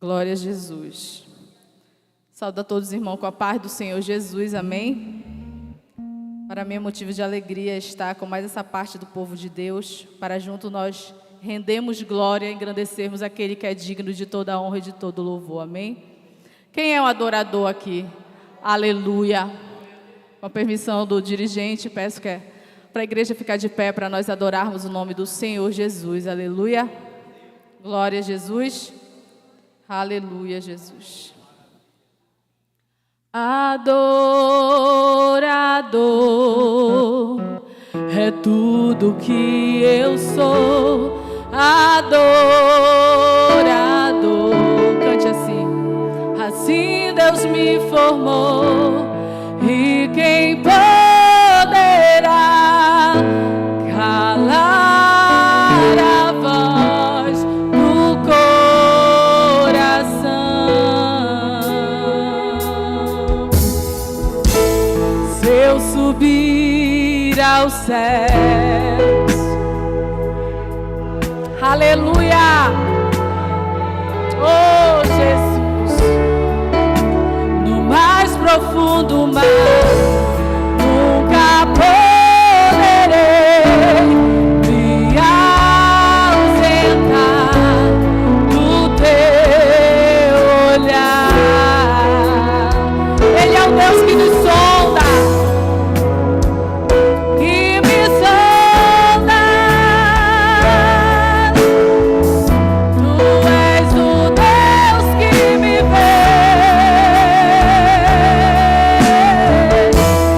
Glória a Jesus. Saúdo a todos os irmãos com a paz do Senhor Jesus, amém? Para mim é motivo de alegria estar com mais essa parte do povo de Deus, para junto nós rendemos glória e engrandecermos aquele que é digno de toda a honra e de todo louvor, amém? Quem é o adorador aqui? Aleluia! Com a permissão do dirigente, peço que para a igreja ficar de pé para nós adorarmos o nome do Senhor Jesus, aleluia! Glória a Jesus! Aleluia, Jesus. Adorador é tudo que eu sou. Adorador, cante assim. Assim Deus me formou, e quem poderá calar a voz do coração? Se eu subir aos céus, aleluia, oh Jesus, no mais profundo mar, nunca poderei me ausentar do teu olhar. Ele é o Deus que nos sonda, que me sonda. Tu és o Deus que me vê.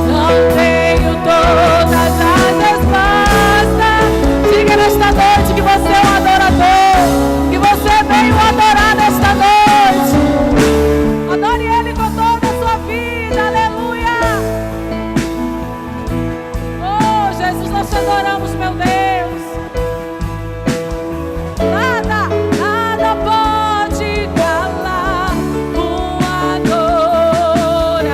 Não tenho todas as respostas. Diga nesta noite que você é um adorador, que você veio adorar nesta noite. Adore Ele com toda a sua vida, aleluia. Oh Jesus, nós te adoramos, meu Deus. Nada pode calar um adorador.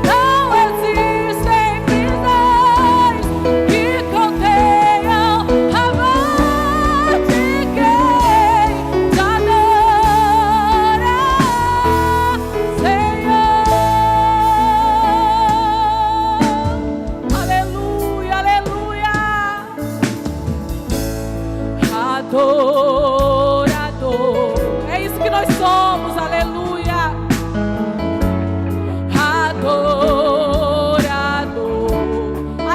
Não existem prisões que contenham a voz de quem te adora, Senhor. Aleluia, aleluia. Adorador, é isso que nós somos, aleluia. Adorador,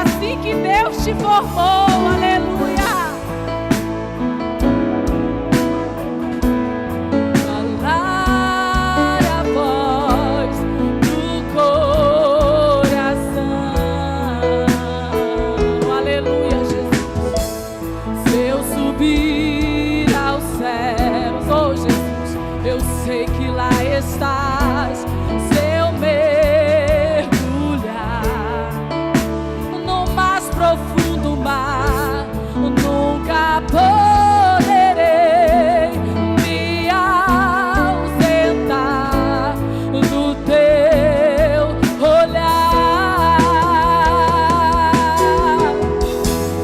assim que Deus te formou, aleluia. Calar a voz do coração, aleluia, Jesus. Se eu subir aos céus, oh Jesus, eu sei que lá estás. Se eu mergulhar no mais profundo mar, nunca poderei me ausentar do teu olhar.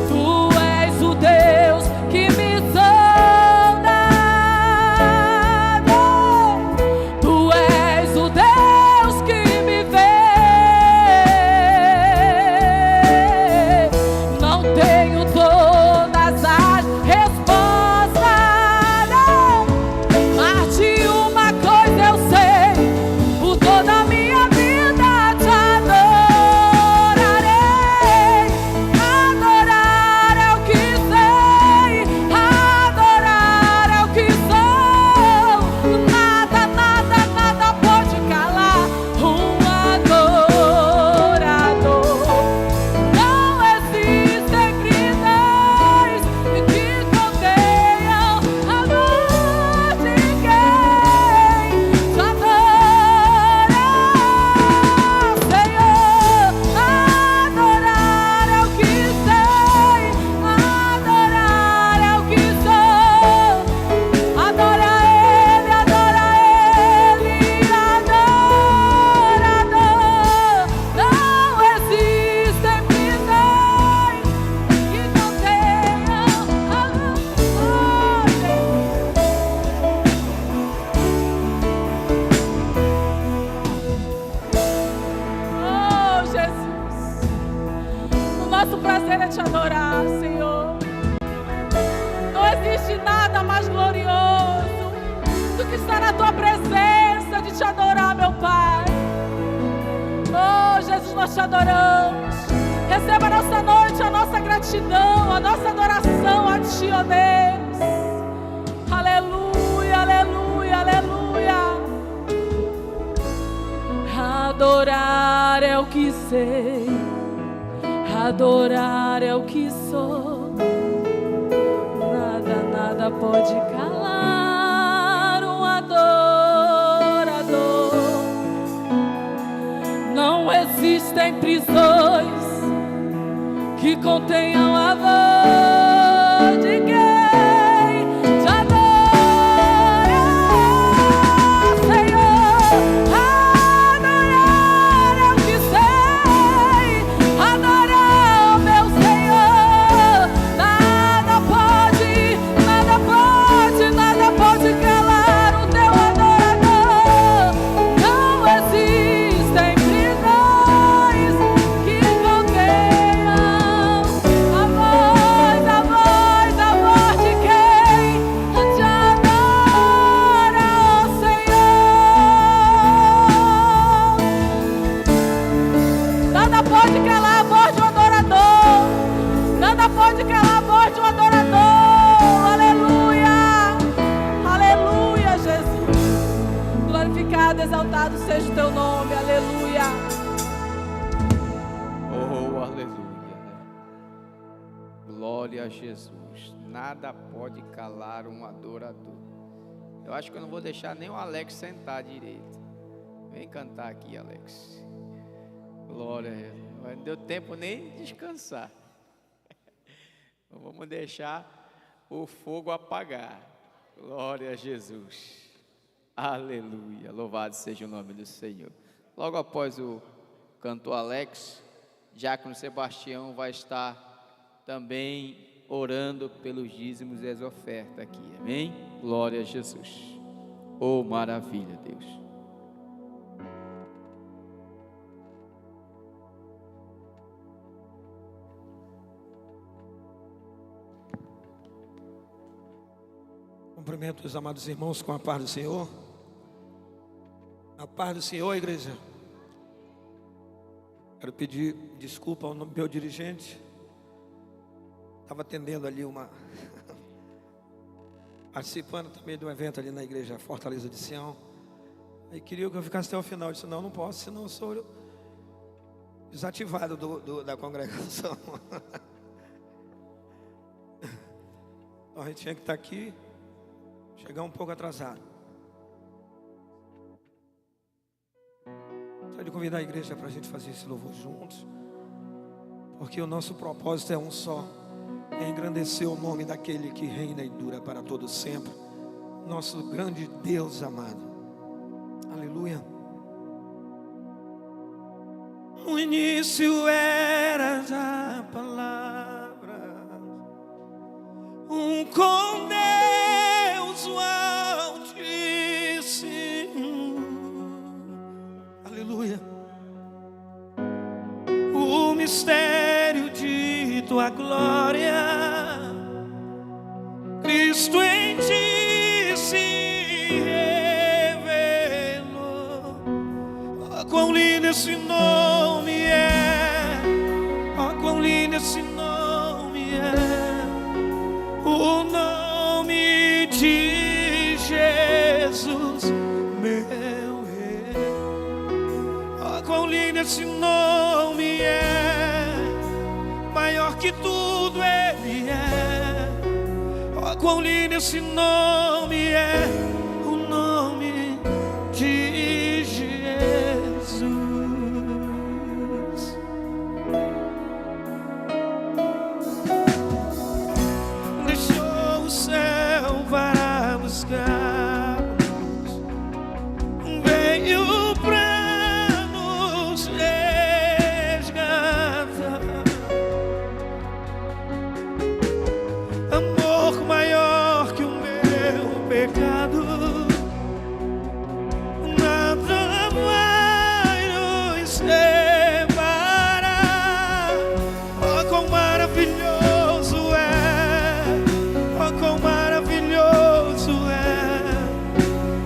Tu és o Deus que me sonda. Tu és nós te adoramos. Receba nessa noite a nossa gratidão, a nossa adoração a ti, ó Deus. Aleluia, aleluia, aleluia. Adorar é o que sei, adorar é o que sou. Nada, nada pode calar um adorador. Não existem prisões que contenham a voz de quem te adora, Senhor. Adorar é o que sei, adorar, meu Senhor. Nada pode calar o teu adorador. Não existem prisões que contenham a voz de quem te adora, ó Senhor. Nada pode calar a voz de um adorador. Nada pode calar a voz de um adorador. Aleluia. Aleluia, Jesus. Glorificado, exaltado seja o teu nome. Aleluia. Oh, aleluia. Glória a Jesus. Nada pode calar um adorador. Eu acho que eu não vou deixar nem o Alex sentar direito. Vem cantar aqui, Alex. Glória a Deus. Não deu tempo nem de descansar. Vamos deixar o fogo apagar. Glória a Jesus. Aleluia. Louvado seja o nome do Senhor. Logo após o cantor Alex, Diácono Sebastião vai estar também orando pelos dízimos e as ofertas aqui. Amém? Glória a Jesus. Oh, maravilha, Deus. Cumprimento os amados irmãos com a paz do Senhor. A paz do Senhor, igreja. Quero pedir desculpa ao meu dirigente. Estava atendendo ali participando também de um evento ali na igreja Fortaleza de Sião. Aí queria que eu ficasse até o final. Eu disse, não posso, senão eu sou desativado da congregação. Então a gente tinha que estar aqui. Chegar um pouco atrasado. Gostaria de convidar a igreja para a gente fazer esse louvor juntos, porque o nosso propósito é um só: é engrandecer o nome daquele que reina e dura para todo sempre, nosso grande Deus amado. Aleluia. No início era a palavra, com Deus o Altíssimo. Aleluia. O mistério de tua glória, Cristo em ti se revelou. Oh, quão lindo esse nome é, oh, quão lindo esse nome é, o nome de Jesus, meu Rei. Oh, quão lindo esse nome é, maior que tudo Ele é. Oh, quão lindo esse nome é, o nome de Jesus. Deixou o céu para buscar-nos, veio para nos resgatar. Amor maior que o meu pecado, nada vai nos separar. Oh, quão maravilhoso é, oh, quão maravilhoso é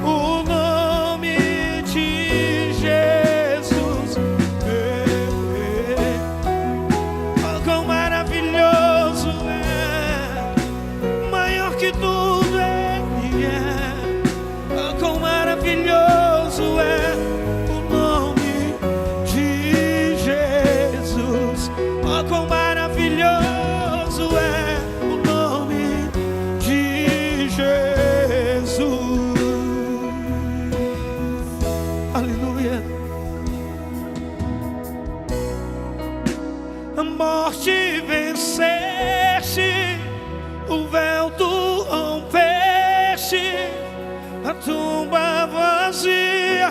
o nome de Jesus, meu Rei. a tumba vazia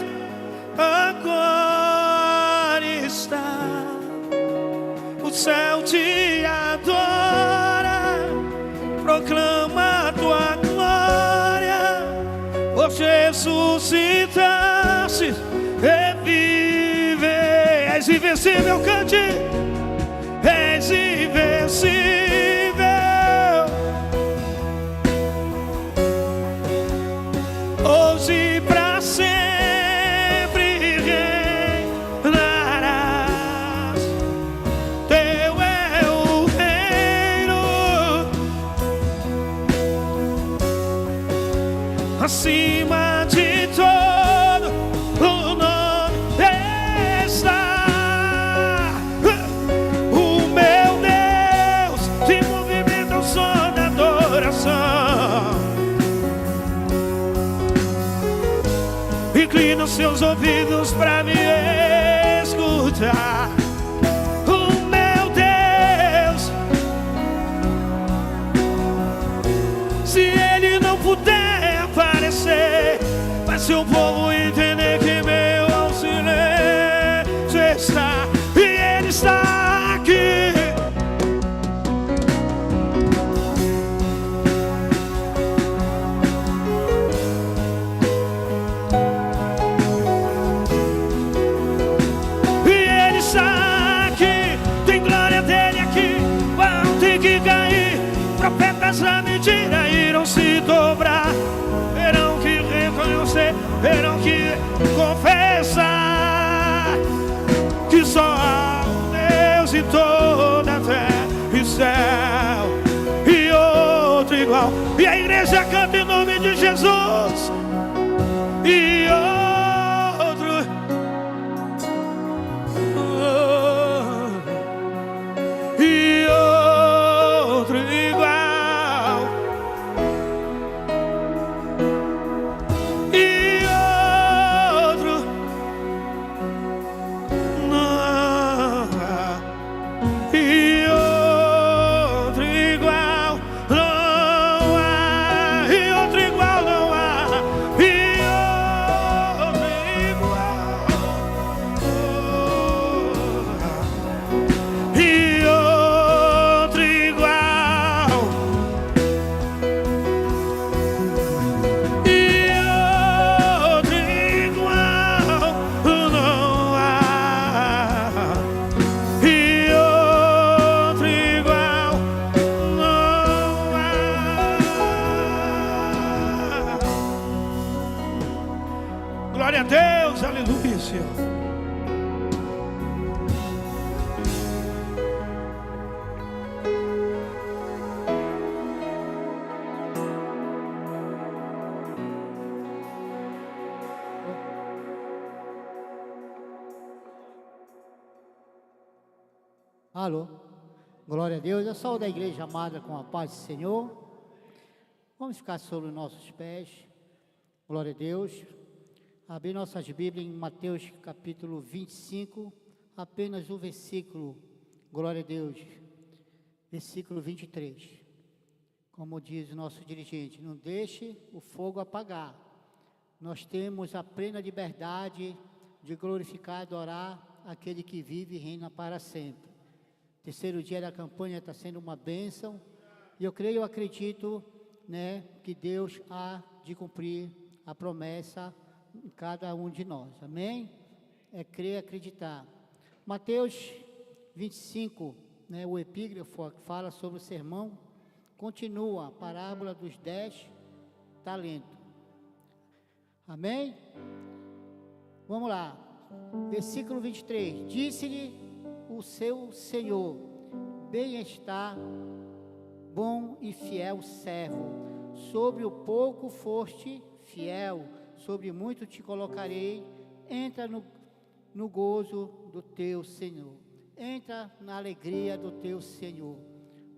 agora está. O céu te adora, proclama a tua glória. Hoje ressuscitaste, revive. És invencível, cante. És invencível. Hoje pra sempre reinarás. Teu é o reino, acima de todo o nome está. O meu Deus se movimenta ao som da adoração. Inclina os seus ouvidos para me escutar. O meu Deus, se Ele não puder aparecer, faz seu povo entender que meu silêncio está. E Ele está aqui. Profetas da mentira irão se dobrar, terão que reconhecer, terão que confessar que só há um Deus em toda a terra e céu, e outro igual. E a igreja canta em nome de Jesus. E outro, e outro igual. E outro não há. E outro igual não há. E outro igual não há. E outro igual. E outro igual. E outro igual não há. E outro igual não há. Glória a Deus, aleluia, Senhor. Alô, glória a Deus. Eu saúdo a igreja amada com a paz do Senhor. Vamos ficar sobre os nossos pés. Glória a Deus. Abrir nossas Bíblias em Mateus capítulo 25, apenas o versículo, glória a Deus, versículo 23. Como diz o nosso dirigente, não deixe o fogo apagar. Nós temos a plena liberdade de glorificar e adorar aquele que vive e reina para sempre. Terceiro dia da campanha está sendo uma bênção, e eu creio, eu acredito, né, que Deus há de cumprir a promessa em cada um de nós, amém? É crer e acreditar. Mateus 25, né, o epígrafo que fala sobre o sermão, continua a parábola dos 10 talentos, amém? Vamos lá, versículo 23, disse-lhe o seu Senhor: bem está, bom e fiel servo, sobre o pouco foste fiel, sobre muito te colocarei, entra no gozo do teu Senhor, entra na alegria do teu Senhor,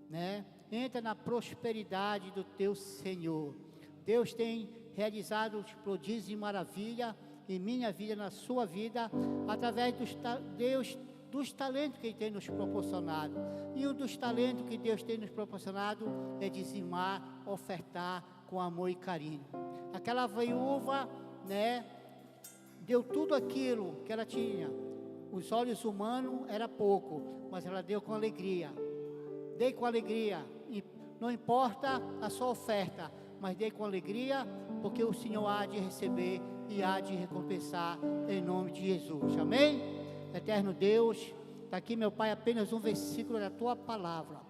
né? Entra na prosperidade do teu Senhor. Deus tem realizado os prodígios e maravilha em minha vida, na sua vida, através dos talentos que Ele tem nos proporcionado. E um dos talentos que Deus tem nos proporcionado é dizimar, ofertar, com amor e carinho. Aquela viúva, né, deu tudo aquilo que ela tinha. Os olhos humanos era pouco, mas ela deu com alegria. Dei com alegria, e não importa a sua oferta, mas dei com alegria, porque o Senhor há de receber e há de recompensar em nome de Jesus. Amém? Eterno Deus, está aqui, meu Pai, apenas um versículo da Tua palavra.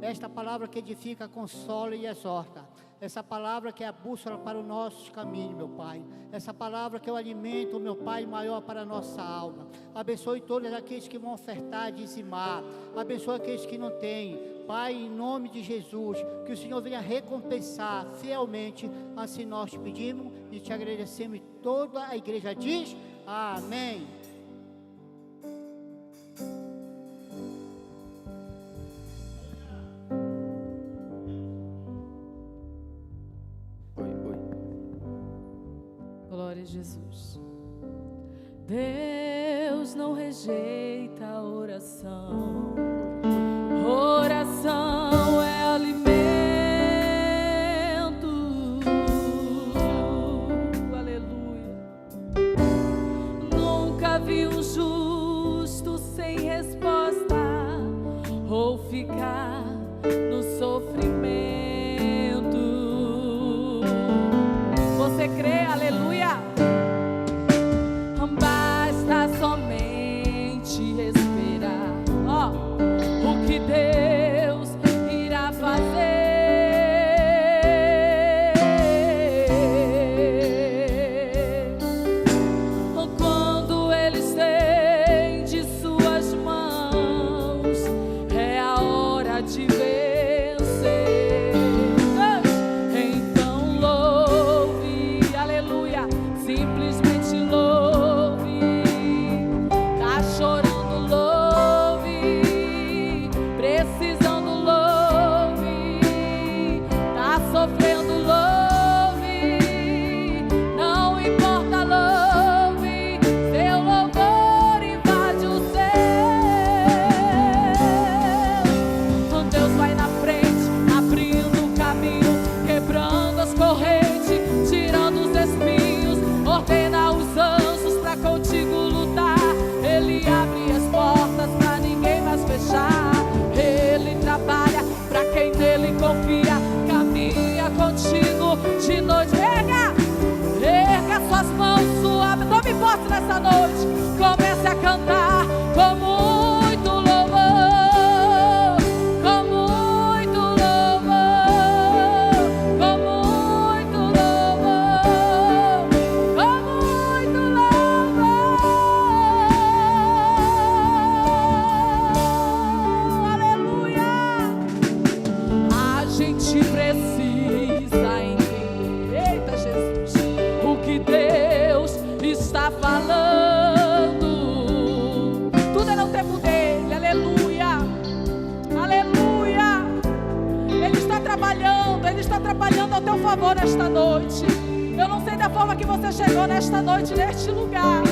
Esta palavra que edifica, consola e exorta. Essa palavra que é a bússola para os nossos caminhos, meu Pai. Essa palavra que é o alimento, meu Pai, maior para a nossa alma. Abençoe todos aqueles que vão ofertar, dizimar. Abençoe aqueles que não têm. Pai, em nome de Jesus, que o Senhor venha recompensar fielmente. Assim nós te pedimos e te agradecemos. E toda a igreja diz: amém. Glória a Jesus. Deus não rejeita a oração. Oração é alimento. Aleluia. Nunca vi um justo sem resposta ou ficar no sofrimento. Você crê? Aleluia. Basta somente esperar, o que Deus irá fazer. Quando Ele estende suas mãos, é a hora de vencer. Então louve, aleluia, simplesmente louve. Tá chorando, louve. Precisando, louve. Tá sofrendo, louve. Não importa, louve. Seu louvor invade o céu. Deus vai na frente, abrindo o caminho, quebrando as correntes, tirando os espinhos, ordena os anjos pra contigo lutar. Ele abre as portas pra ninguém mais fechar. Ele trabalha pra quem nele confia, caminha contigo de noite. Erga suas mãos, suave, tome posse nessa noite. Comece a cantar com muito louvor, com muito louvor, com muito louvor, com muito louvor. Aleluia. A gente precisa entender, eita Jesus, o que Deus está falando. Tudo é no tempo dele, aleluia, aleluia. Ele está trabalhando ao teu favor nesta noite. Eu não sei da forma que você chegou nesta noite, neste lugar,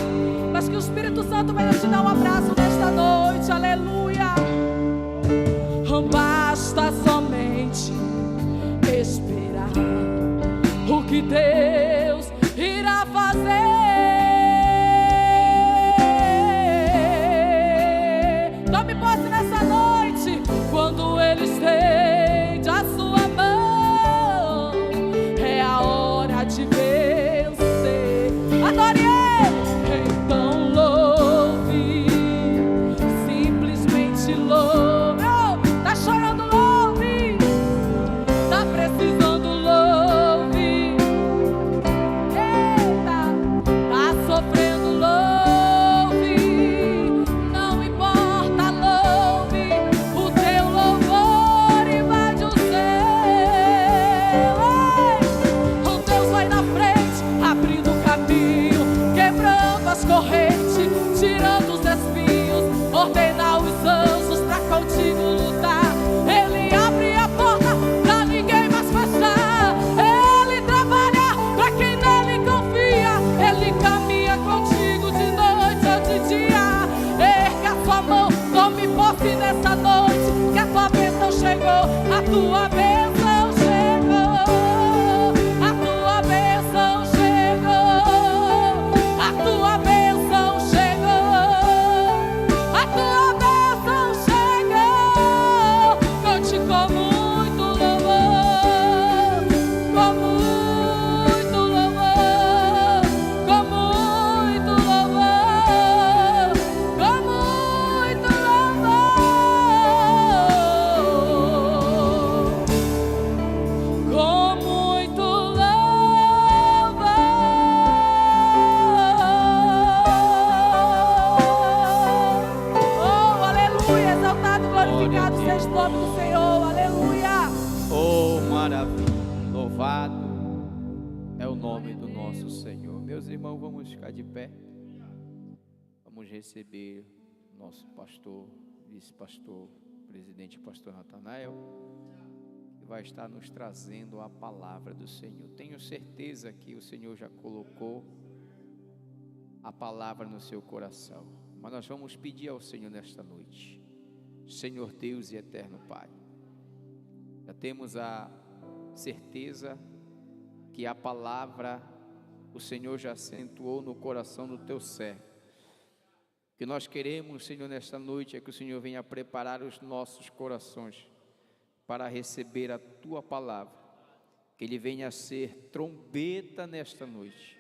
mas que o Espírito Santo venha te dar um abraço nesta noite, aleluia. Basta somente esperar o que Deus irá fazer. Tome posse nessa noite. Quando Ele estende a sua mão, é a hora de vencer. Adore Ele. Então louve, simplesmente louve. Tá chorando, louve. Tá precisando, louve. nome do nosso Senhor. Meus irmãos, vamos ficar de pé. Vamos receber nosso pastor, vice-pastor, presidente pastor Natanael, que vai estar nos trazendo a palavra do Senhor. Tenho certeza que o Senhor já colocou a palavra no seu coração, mas nós vamos pedir ao Senhor nesta noite. Senhor Deus e eterno Pai, já temos a certeza que a palavra o Senhor já acentuou no coração do teu servo. O que nós queremos, Senhor, nesta noite é que o Senhor venha preparar os nossos corações para receber a tua palavra, que ele venha a ser trombeta nesta noite,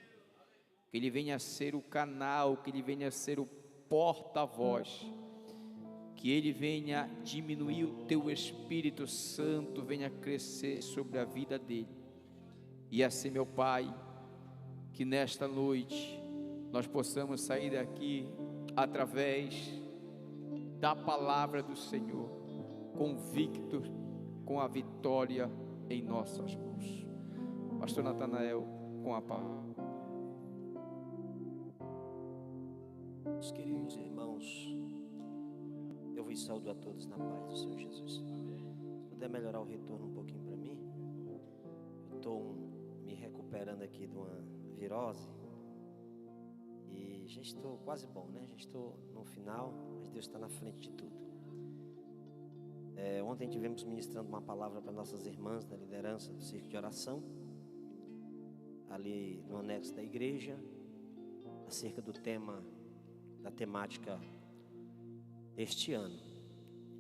que ele venha a ser o canal, que ele venha a ser o porta-voz, que ele venha diminuir, o teu Espírito Santo venha crescer sobre a vida dele. E assim, meu Pai, que nesta noite nós possamos sair daqui através da palavra do Senhor, convictos com a vitória em nossas mãos. Pastor Natanael, com a palavra. Meus queridos irmãos, eu vos saúdo a todos na paz do Senhor Jesus. Se puder melhorar o retorno um pouquinho para mim, eu estou me recuperando aqui de uma virose e já estou quase bom, né? Já estou no final, mas Deus está na frente de tudo. Ontem tivemos ministrando uma palavra para nossas irmãs da liderança do Circo de Oração, ali no anexo da igreja, acerca do tema, da temática deste ano.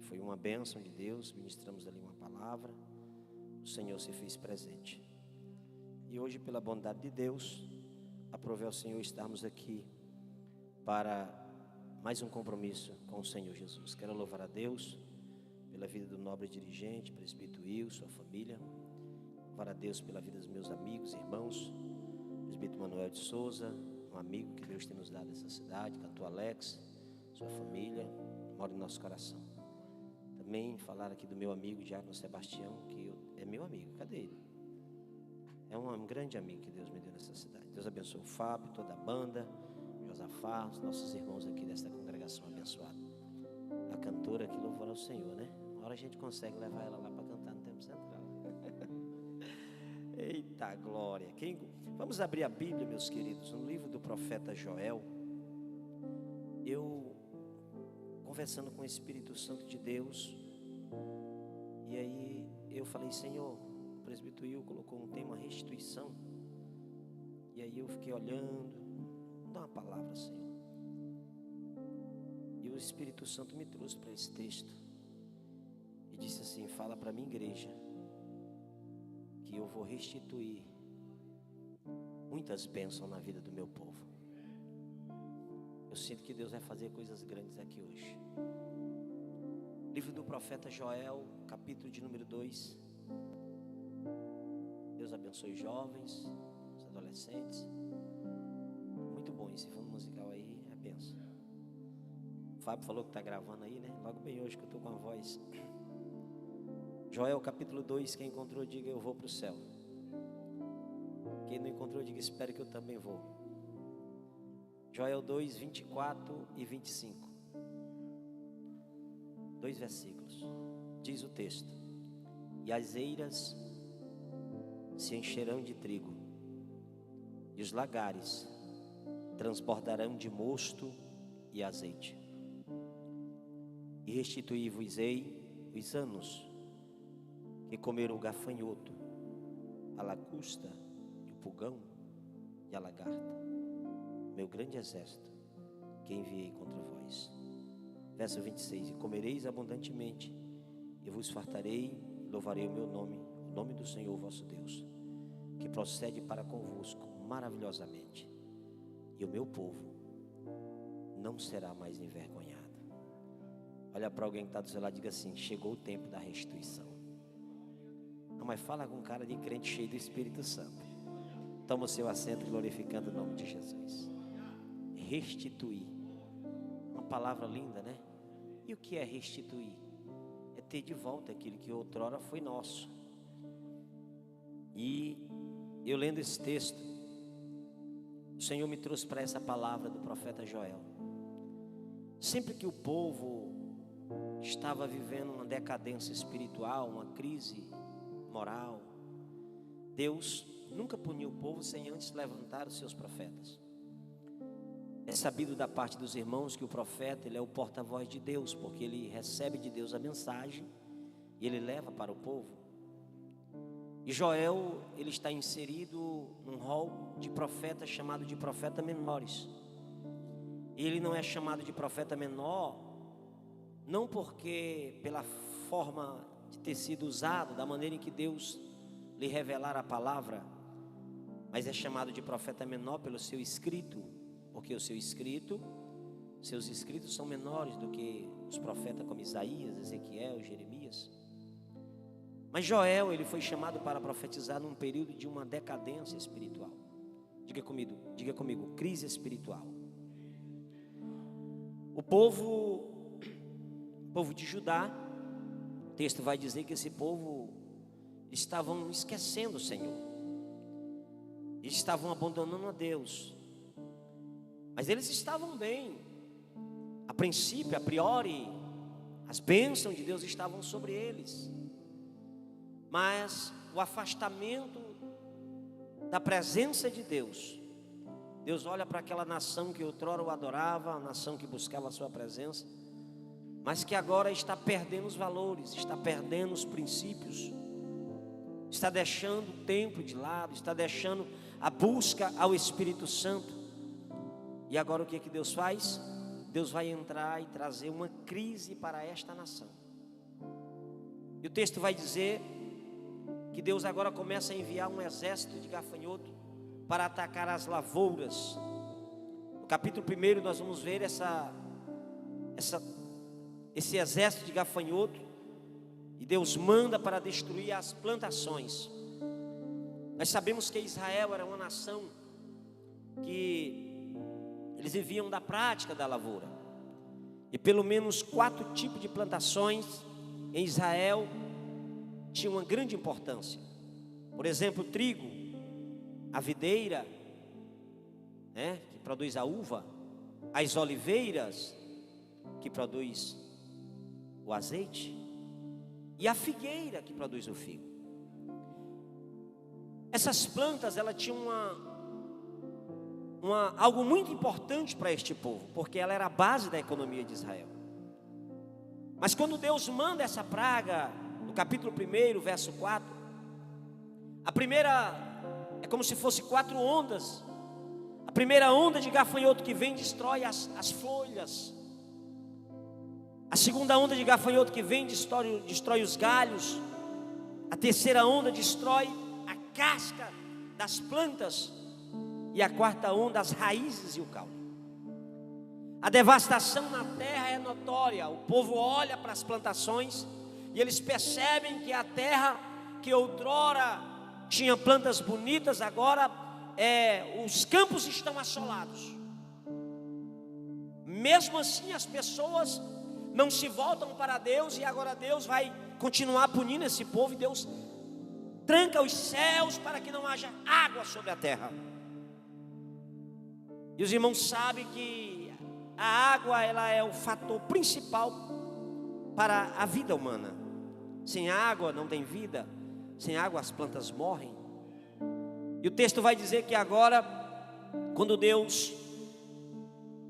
Foi uma bênção de Deus, ministramos ali uma palavra, o Senhor se fez presente. E hoje, pela bondade de Deus, aprove ao Senhor estarmos aqui para mais um compromisso com o Senhor Jesus. Quero louvar a Deus pela vida do nobre dirigente, presbítero Will, sua família. Louvar a Deus pela vida dos meus amigos, irmãos, presbítero Manuel de Souza, um amigo que Deus tem nos dado essa cidade, cantor Alex, sua família, mora em nosso coração. Também falar aqui do meu amigo Diácono Sebastião, que é meu amigo, cadê ele? É um grande amigo que Deus me deu nessa cidade. Deus abençoe o Fábio, toda a banda, Josafá, os nossos irmãos aqui desta congregação abençoada. A cantora que louvou ao Senhor, né? Uma hora a gente consegue levar ela lá para cantar no Templo Central. Eita glória! Vamos abrir a Bíblia, meus queridos, no livro do profeta Joel. Eu conversando com o Espírito Santo de Deus, e aí eu falei: Senhor, o presbítero Will colocou um tema, restituição. E aí eu fiquei olhando, dá uma palavra, Senhor. E o Espírito Santo me trouxe para esse texto e disse assim: fala para a minha igreja que eu vou restituir muitas bênçãos na vida do meu povo. Eu sinto que Deus vai fazer coisas grandes aqui hoje. Livro do profeta Joel, capítulo de número 2. Deus abençoe os jovens, os adolescentes. Muito bom esse fundo musical aí, é benção. O Fábio falou que está gravando aí, né? Logo bem hoje que eu estou com a voz. Joel capítulo 2, quem encontrou diga eu vou para o céu. Quem não encontrou diga espero que eu também vou. Joel 2, 24 e 25. 2 versículos. Diz o texto: e as eiras se encherão de trigo, e os lagares transbordarão de mosto e azeite. E restituí-vos-ei os anos que comeram o gafanhoto, a lagosta e o pulgão e a lagarta, meu grande exército que enviei contra vós. Verso 26: e comereis abundantemente, e vos fartarei, e louvarei o meu nome, o nome do Senhor vosso Deus, que procede para convosco maravilhosamente, e o meu povo não será mais envergonhado. Olha para alguém que está do seu lado e diga assim: chegou o tempo da restituição. Não, mas fala com cara de crente cheio do Espírito Santo. Toma o seu assento glorificando o nome de Jesus. Restituir, uma palavra linda, né? E o que é restituir? É ter de volta aquilo que outrora foi nosso. E eu lendo esse texto, o Senhor me trouxe para essa palavra do profeta Joel. Sempre que o povo estava vivendo uma decadência espiritual, uma crise moral, Deus nunca puniu o povo sem antes levantar os seus profetas. É sabido da parte dos irmãos que o profeta, ele é o porta-voz de Deus, porque ele recebe de Deus a mensagem e ele leva para o povo. E Joel, ele está inserido num rol de profeta chamado de profeta menores. E ele não é chamado de profeta menor, não porque pela forma de ter sido usado, da maneira em que Deus lhe revelar a palavra, mas é chamado de profeta menor pelo seu escrito, porque seus escritos são menores do que os profetas como Isaías, Ezequiel, Jeremias. Mas Joel, ele foi chamado para profetizar num período de uma decadência espiritual. Diga comigo, crise espiritual. O povo de Judá, o texto vai dizer que esse povo estavam esquecendo o Senhor, estavam abandonando a Deus, mas eles estavam bem, a princípio, a priori, as bênçãos de Deus estavam sobre eles, mas o afastamento da presença de Deus, Deus olha para aquela nação que outrora o adorava, a nação que buscava a sua presença, mas que agora está perdendo os valores, está perdendo os princípios, está deixando o templo de lado, está deixando a busca ao Espírito Santo. E agora o que é que Deus faz? Deus vai entrar e trazer uma crise para esta nação. E o texto vai dizer que Deus agora começa a enviar um exército de gafanhoto para atacar as lavouras. No capítulo 1 nós vamos ver esse exército de gafanhoto, e Deus manda para destruir as plantações. Nós sabemos que Israel era uma nação que eles viviam da prática da lavoura, e pelo menos 4 tipos de plantações em Israel tinham uma grande importância. Por exemplo, o trigo, a videira, que produz a uva, as oliveiras, que produz o azeite, e a figueira, que produz o figo. Essas plantas, elas tinham algo muito importante para este povo, porque ela era a base da economia de Israel. Mas quando Deus manda essa praga, no capítulo 1, verso 4, a primeira é como se fosse 4 ondas. A primeira onda de gafanhoto que vem destrói as folhas. A segunda onda de gafanhoto que vem destrói os galhos. A terceira onda destrói a casca das plantas. E a quarta onda, as raízes e o caule. A devastação na terra é notória. O povo olha para as plantações e eles percebem que a terra que outrora tinha plantas bonitas, agora os campos estão assolados. Mesmo assim, as pessoas não se voltam para Deus, e agora Deus vai continuar punindo esse povo, e Deus tranca os céus para que não haja água sobre a terra. E os irmãos sabem que a água, ela é o fator principal para a vida humana. Sem água não tem vida, sem água as plantas morrem. E o texto vai dizer que agora, quando Deus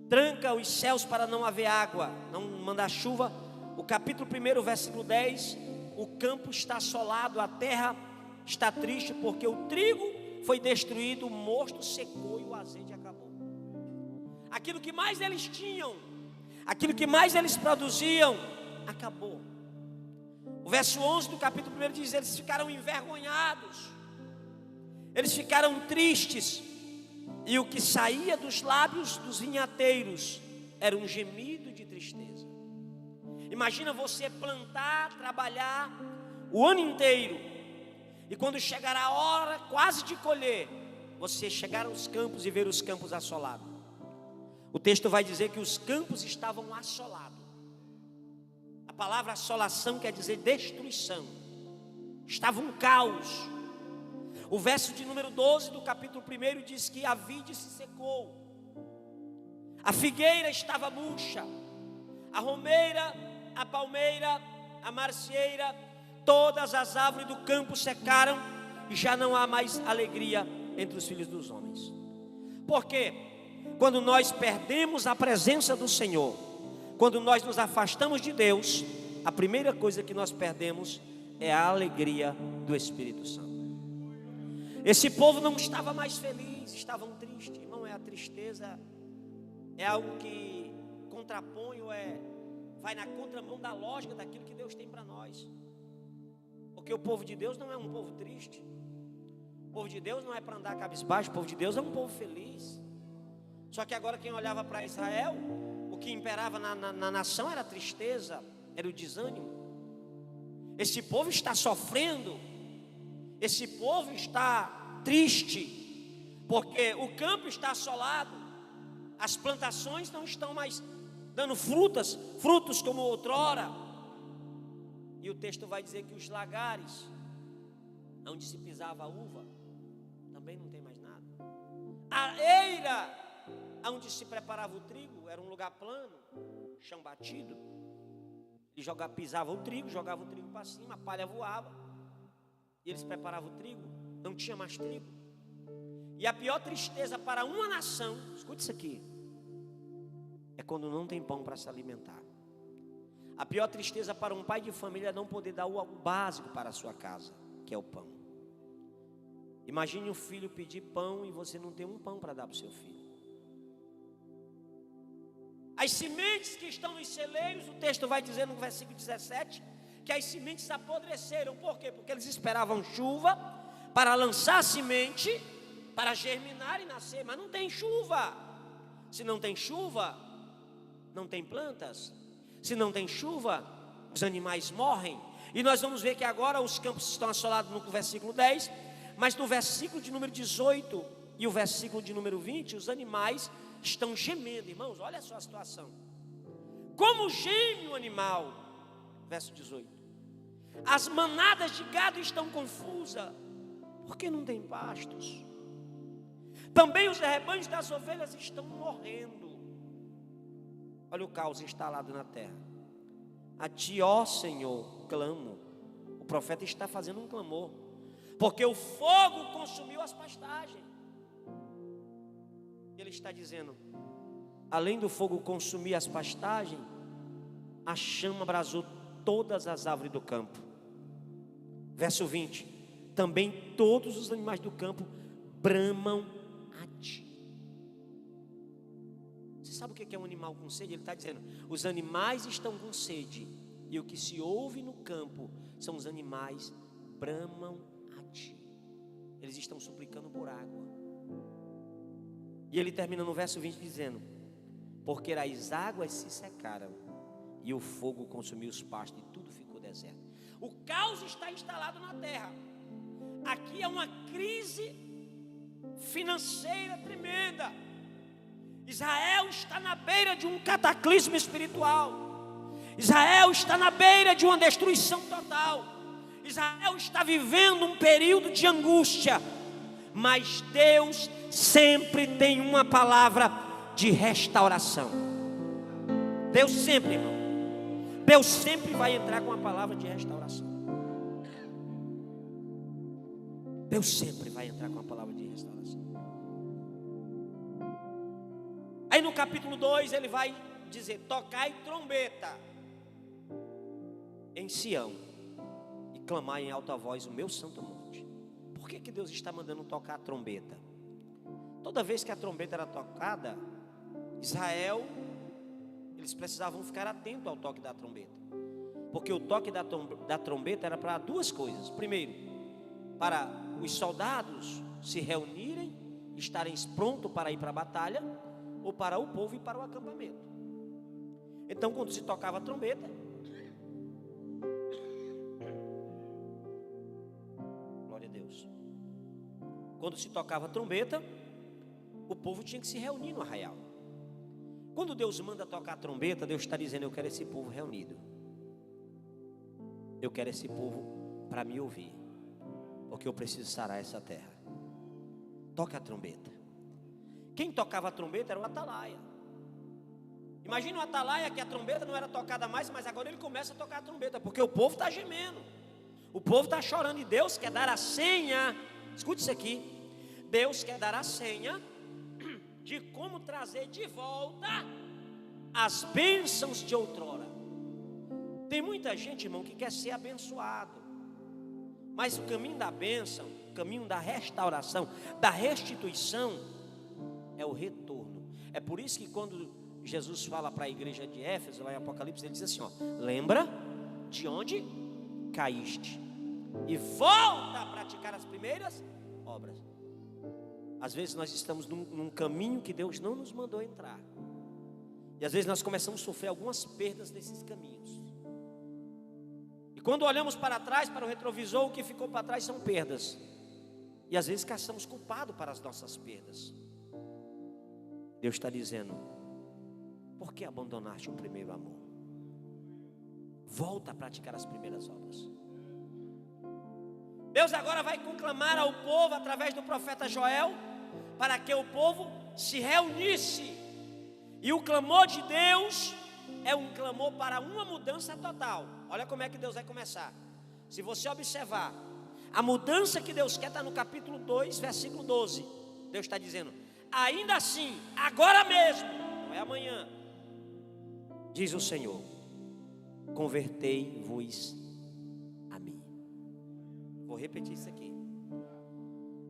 tranca os céus para não haver água, não mandar chuva, o capítulo 1, versículo 10, o campo está assolado, a terra está triste, porque o trigo foi destruído, o mosto secou e o azeite acabou. Aquilo que mais eles tinham, aquilo que mais eles produziam, acabou. O verso 11 do capítulo 1 diz: eles ficaram envergonhados, eles ficaram tristes, e o que saía dos lábios dos vinhateiros era um gemido de tristeza. Imagina você plantar, trabalhar o ano inteiro, e quando chegar a hora quase de colher, você chegar aos campos e ver os campos assolados. O texto vai dizer que os campos estavam assolados. A palavra assolação quer dizer destruição. Estava um caos. O verso de número 12 do capítulo 1 diz que a vide se secou, a figueira estava murcha, a romeira, a palmeira, a marcieira, todas as árvores do campo secaram, e já não há mais alegria entre os filhos dos homens. Por quê? Quando nós perdemos a presença do Senhor, quando nós nos afastamos de Deus, a primeira coisa que nós perdemos é a alegria do Espírito Santo. Esse povo não estava mais feliz, estavam tristes. Irmão, a tristeza é algo que contrapõe ou vai na contramão da lógica daquilo que Deus tem para nós. Porque o povo de Deus não é um povo triste. O povo de Deus não é para andar cabisbaixo. O povo de Deus é um povo feliz. Só que agora quem olhava para Israel, o que imperava na nação era a tristeza, era o desânimo. Esse povo está sofrendo, esse povo está triste, porque o campo está assolado, as plantações não estão mais dando frutos como outrora. E o texto vai dizer que os lagares, onde se pisava a uva, também não tem mais nada. A eira, onde se preparava o trigo, era um lugar plano, chão batido. E pisava o trigo, jogava o trigo para cima, a palha voava, e eles preparavam o trigo, não tinha mais trigo. E a pior tristeza para uma nação, escute isso aqui, é quando não tem pão para se alimentar. A pior tristeza para um pai de família é não poder dar o básico para a sua casa, que é o pão. Imagine um filho pedir pão e você não tem um pão para dar para o seu filho. As sementes que estão nos celeiros, o texto vai dizer no versículo 17, que as sementes apodreceram. Por quê? Porque eles esperavam chuva para lançar a semente, para germinar e nascer, mas não tem chuva. Se não tem chuva, não tem plantas. Se não tem chuva, os animais morrem. E nós vamos ver que agora os campos estão assolados no versículo 10, mas no versículo de número 18 e o versículo de número 20, os animais estão gemendo. Irmãos, olha só a situação. Como geme o animal, verso 18. As manadas de gado estão confusas, porque não tem pastos. Também os rebanhos das ovelhas estão morrendo. Olha o caos instalado na terra. A ti, ó Senhor, clamo. O profeta está fazendo um clamor, porque o fogo consumiu as pastagens. Ele está dizendo, além do fogo consumir as pastagens, a chama abrasou todas as árvores do campo. Verso 20, também todos os animais do campo bramam a ti. Você sabe o que é um animal com sede? Ele está dizendo, os animais estão com sede, e o que se ouve no campo são os animais bramam a ti. Eles estão suplicando por água. E ele termina no verso 20 dizendo, porque as águas se secaram e o fogo consumiu os pastos e tudo ficou deserto. O caos está instalado na terra. Aqui é uma crise financeira tremenda. Israel está na beira de um cataclismo espiritual. Israel está na beira de uma destruição total. Israel está vivendo um período de angústia. Mas Deus sempre tem uma palavra de restauração. Deus sempre, irmão, Deus sempre vai entrar com a palavra de restauração. Deus sempre vai entrar com a palavra de restauração. Aí no capítulo 2 ele vai dizer, tocai trombeta em Sião e clamai em alta voz o meu santo monte. Por que Deus está mandando tocar a trombeta? Toda vez que a trombeta era tocada, Israel, eles precisavam ficar atentos ao toque da trombeta. Porque o toque da trombeta era para duas coisas. Primeiro, para os soldados se reunirem, estarem prontos para ir para a batalha, ou para o povo ir para o acampamento. Então, quando se tocava a trombeta, glória a Deus, quando se tocava a trombeta, o povo tinha que se reunir no arraial. Quando Deus manda tocar a trombeta, Deus está dizendo, eu quero esse povo reunido. Eu quero esse povo para me ouvir. porque eu preciso sarar essa terra. Toca a trombeta. Quem tocava a trombeta era o atalaia. Imagina o atalaia que a trombeta não era tocada mais, mas agora ele começa a tocar a trombeta, porque o povo está gemendo, o povo está chorando, e Deus quer dar a senha. Escute isso aqui: Deus quer dar a senha de como trazer de volta as bênçãos de outrora. Tem muita gente, irmão, que quer ser abençoado, mas o caminho da bênção, o caminho da restauração, da restituição, é o retorno. É por isso que quando Jesus fala para a igreja de Éfeso, lá em Apocalipse, ele diz assim, ó: lembra de onde caíste e volta a praticar as primeiras obras. Às vezes nós estamos num caminho que Deus não nos mandou entrar, e às vezes nós começamos a sofrer algumas perdas nesses caminhos, e quando olhamos para trás, para o retrovisor, o que ficou para trás são perdas, e às vezes caçamos culpado para as nossas perdas. Deus está dizendo: por que abandonaste o primeiro amor? Volta a praticar as primeiras obras. Deus agora vai conclamar ao povo através do profeta Joel, para que o povo se reunisse. E o clamor de Deus é um clamor para uma mudança total. Olha como é que Deus vai começar. Se você observar, a mudança que Deus quer está no capítulo 2, versículo 12. Deus está dizendo: ainda assim, agora mesmo, não é amanhã, diz o Senhor, convertei-vos a mim. Vou repetir isso aqui.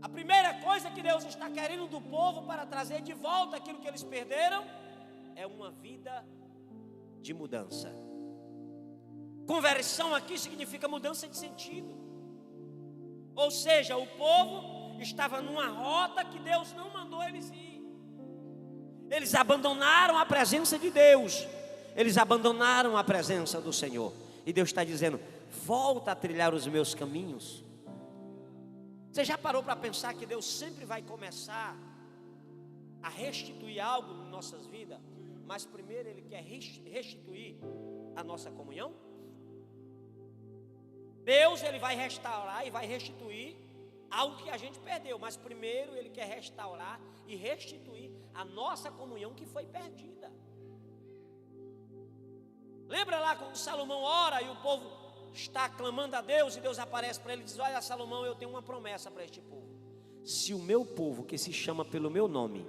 A primeira coisa que Deus está querendo do povo para trazer de volta aquilo que eles perderam é uma vida de mudança. Conversão aqui significa mudança de sentido. Ou seja, o povo estava numa rota que Deus não mandou eles ir. Eles abandonaram a presença de Deus, eles abandonaram a presença do Senhor. E Deus está dizendo: volta a trilhar os meus caminhos. Você já parou para pensar que Deus sempre vai começar a restituir algo em nossas vidas, mas primeiro Ele quer restituir a nossa comunhão? Deus, Ele vai restaurar e vai restituir algo que a gente perdeu, mas primeiro Ele quer restaurar e restituir a nossa comunhão que foi perdida. Lembra lá quando Salomão ora e o povo está clamando a Deus, e Deus aparece para ele e diz: olha, Salomão, eu tenho uma promessa para este povo. Se o meu povo, que se chama pelo meu nome,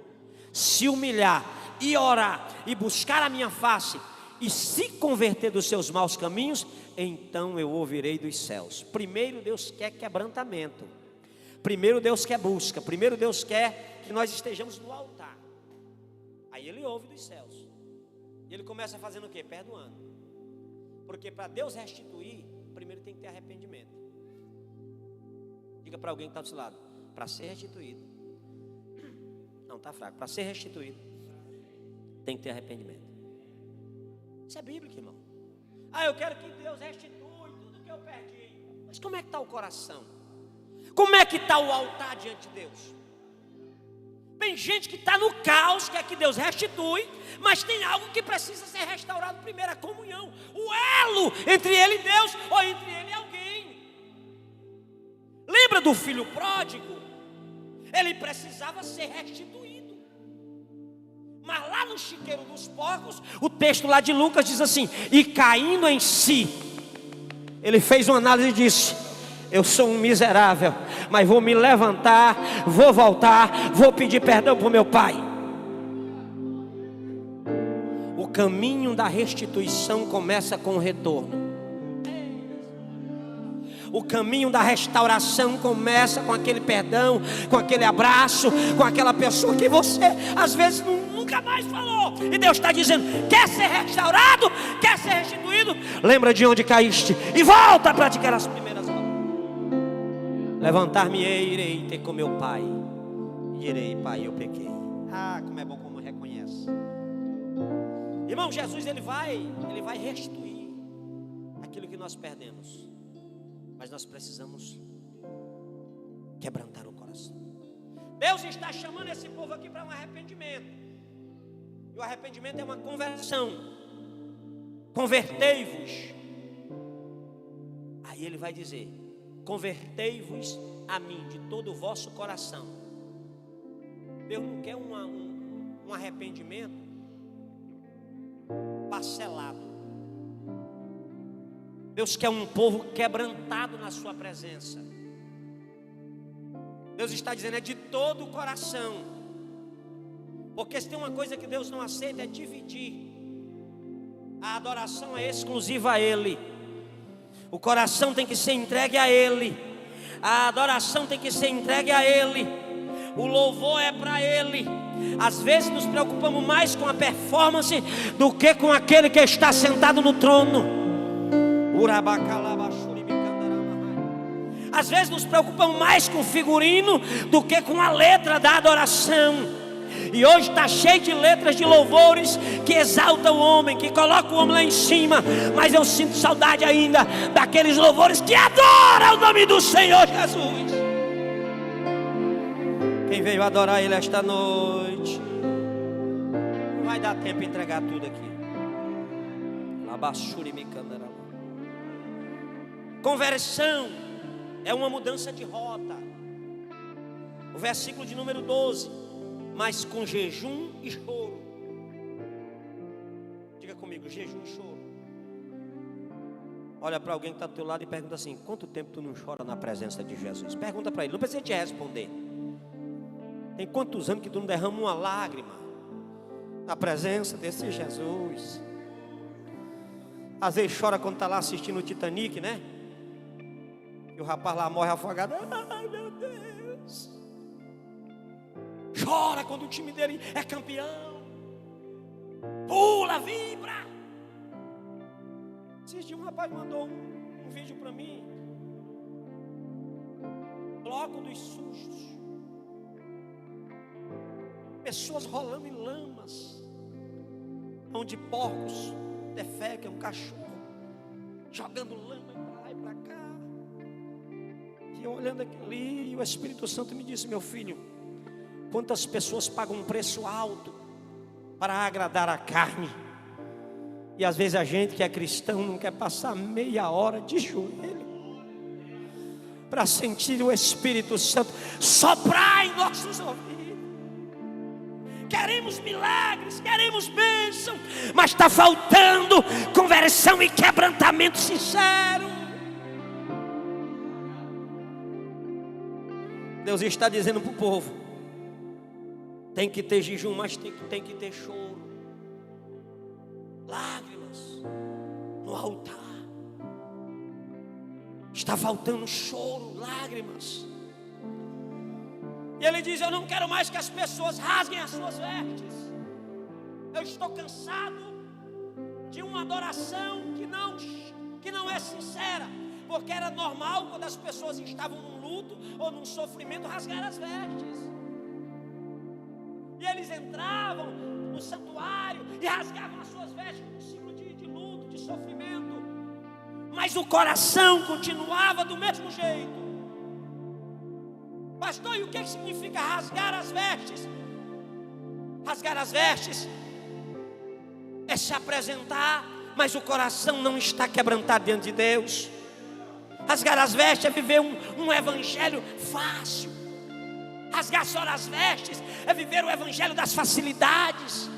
se humilhar e orar e buscar a minha face e se converter dos seus maus caminhos, então eu ouvirei dos céus. Primeiro Deus quer quebrantamento, primeiro Deus quer busca, primeiro Deus quer que nós estejamos no altar. Aí Ele ouve dos céus, e Ele começa fazendo o quê? Perdoando. Porque para Deus restituir, primeiro tem que ter arrependimento. Diga para alguém que está do seu lado: para ser restituído, não, está fraco, para ser restituído tem que ter arrependimento. Isso é bíblico, irmão. Ah, eu quero que Deus restitui tudo que eu perdi. Mas como é que está o coração? Como é que está o altar diante de Deus? Tem gente que está no caos, quer que Deus restitui, mas tem algo que precisa ser restaurado primeiro: a comunhão, o elo entre ele e Deus, ou entre ele e alguém. Lembra do filho pródigo? Ele precisava ser restituído, mas lá no chiqueiro dos porcos, o texto lá de Lucas diz assim: e caindo em si, ele fez uma análise e disse: eu sou um miserável, mas vou me levantar, vou voltar, vou pedir perdão para o meu pai. O caminho da restituição começa com o retorno. O caminho da restauração começa com aquele perdão, com aquele abraço, com aquela pessoa que você às vezes nunca mais falou. E Deus está dizendo: quer ser restaurado? Quer ser restituído? Lembra de onde caíste e volta a praticar as primeiras obras. Levantar-me-ei, irei ter com meu pai, e direi: pai, eu pequei. Ah, como é bom como reconhece. Irmão, Jesus ele vai restituir aquilo que nós perdemos, mas nós precisamos quebrantar o coração. Deus está chamando esse povo aqui para um arrependimento, e o arrependimento é uma conversão. Convertei-vos. Aí ele vai dizer: convertei-vos a mim de todo o vosso coração. Deus não quer um arrependimento parcelado. Deus quer um povo quebrantado na sua presença. Deus está dizendo, é de todo o coração. Porque se tem uma coisa que Deus não aceita, é dividir. A adoração é exclusiva a Ele. O coração tem que ser entregue a Ele. A adoração tem que ser entregue a Ele. O louvor é para Ele. Às vezes nos preocupamos mais com a performance do que com aquele que está sentado no trono. Às vezes nos preocupamos mais com o figurino do que com a letra da adoração. E hoje está cheio de letras de louvores que exaltam o homem, que colocam o homem lá em cima. Mas eu sinto saudade ainda daqueles louvores que adoram o nome do Senhor Jesus. Quem veio adorar Ele esta noite, não vai dar tempo de entregar tudo aqui. Conversão é uma mudança de rota. O versículo de número 12: mas com jejum e choro. Diga comigo, jejum e choro. Olha para alguém que está do teu lado e pergunta assim: quanto tempo tu não chora na presença de Jesus? Pergunta para ele, não precisa te responder. Tem quantos anos que tu não derrama uma lágrima na presença desse Jesus? Às vezes chora quando está lá assistindo o Titanic, né? E o rapaz lá morre afogado. Ai, meu Deus. Chora quando o time dele é campeão. Pula, vibra. Esses dias um rapaz mandou um vídeo para mim. Bloco dos sustos. Pessoas rolando em lamas, onde porcos defecam, um cachorro jogando lama para lá e para cá. E eu olhando aquilo ali, e o Espírito Santo me disse: meu filho, quantas pessoas pagam um preço alto para agradar a carne, e às vezes a gente que é cristão não quer passar meia hora de joelho para sentir o Espírito Santo soprar em nossos ouvidos. Queremos milagres, queremos bênção, mas está faltando conversão e quebrantamento sincero. Deus está dizendo para o povo: tem que ter jejum, mas tem que ter choro, lágrimas no altar. Está faltando choro, lágrimas. E ele diz: eu não quero mais que as pessoas rasguem as suas vestes. Eu estou cansado de uma adoração que não é sincera. Porque era normal, quando as pessoas estavam num luto ou num sofrimento, rasgar as vestes. E eles entravam no santuário e rasgavam as suas vestes num ciclo de luto, de sofrimento. Mas o coração continuava do mesmo jeito. Pastor, e o que significa rasgar as vestes? Rasgar as vestes é se apresentar, mas o coração não está quebrantado diante de Deus. Rasgar as vestes é viver um evangelho fácil. Rasgar só as vestes é viver o evangelho das facilidades.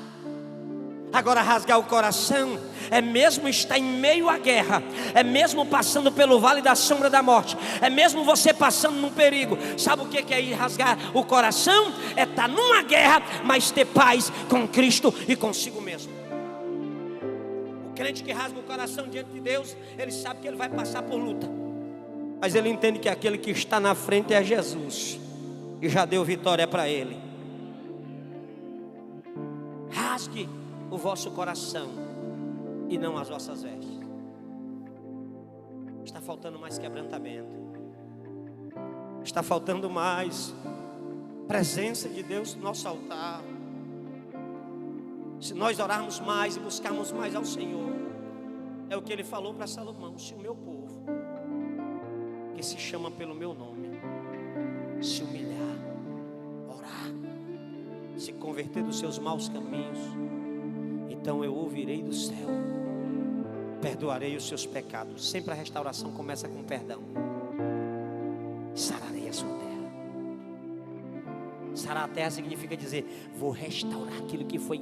Agora, rasgar o coração é mesmo estar em meio à guerra, é mesmo passando pelo vale da sombra da morte, é mesmo você passando num perigo. Sabe o que é ir rasgar o coração? É estar numa guerra, mas ter paz com Cristo e consigo mesmo. O crente que rasga o coração diante de Deus, ele sabe que ele vai passar por luta, mas ele entende que aquele que está na frente é Jesus, e já deu vitória para ele. Rasgue o vosso coração e não as vossas vestes. Está faltando mais quebrantamento. Está faltando mais presença de Deus no nosso altar. Se nós orarmos mais e buscarmos mais ao Senhor, é o que Ele falou para Salomão: se o meu povo, que se chama pelo meu nome, se humilhar, orar, se converter dos seus maus caminhos, então eu ouvirei do céu, perdoarei os seus pecados. Sempre a restauração começa com perdão. sarar a terra significa dizer: vou restaurar aquilo que foi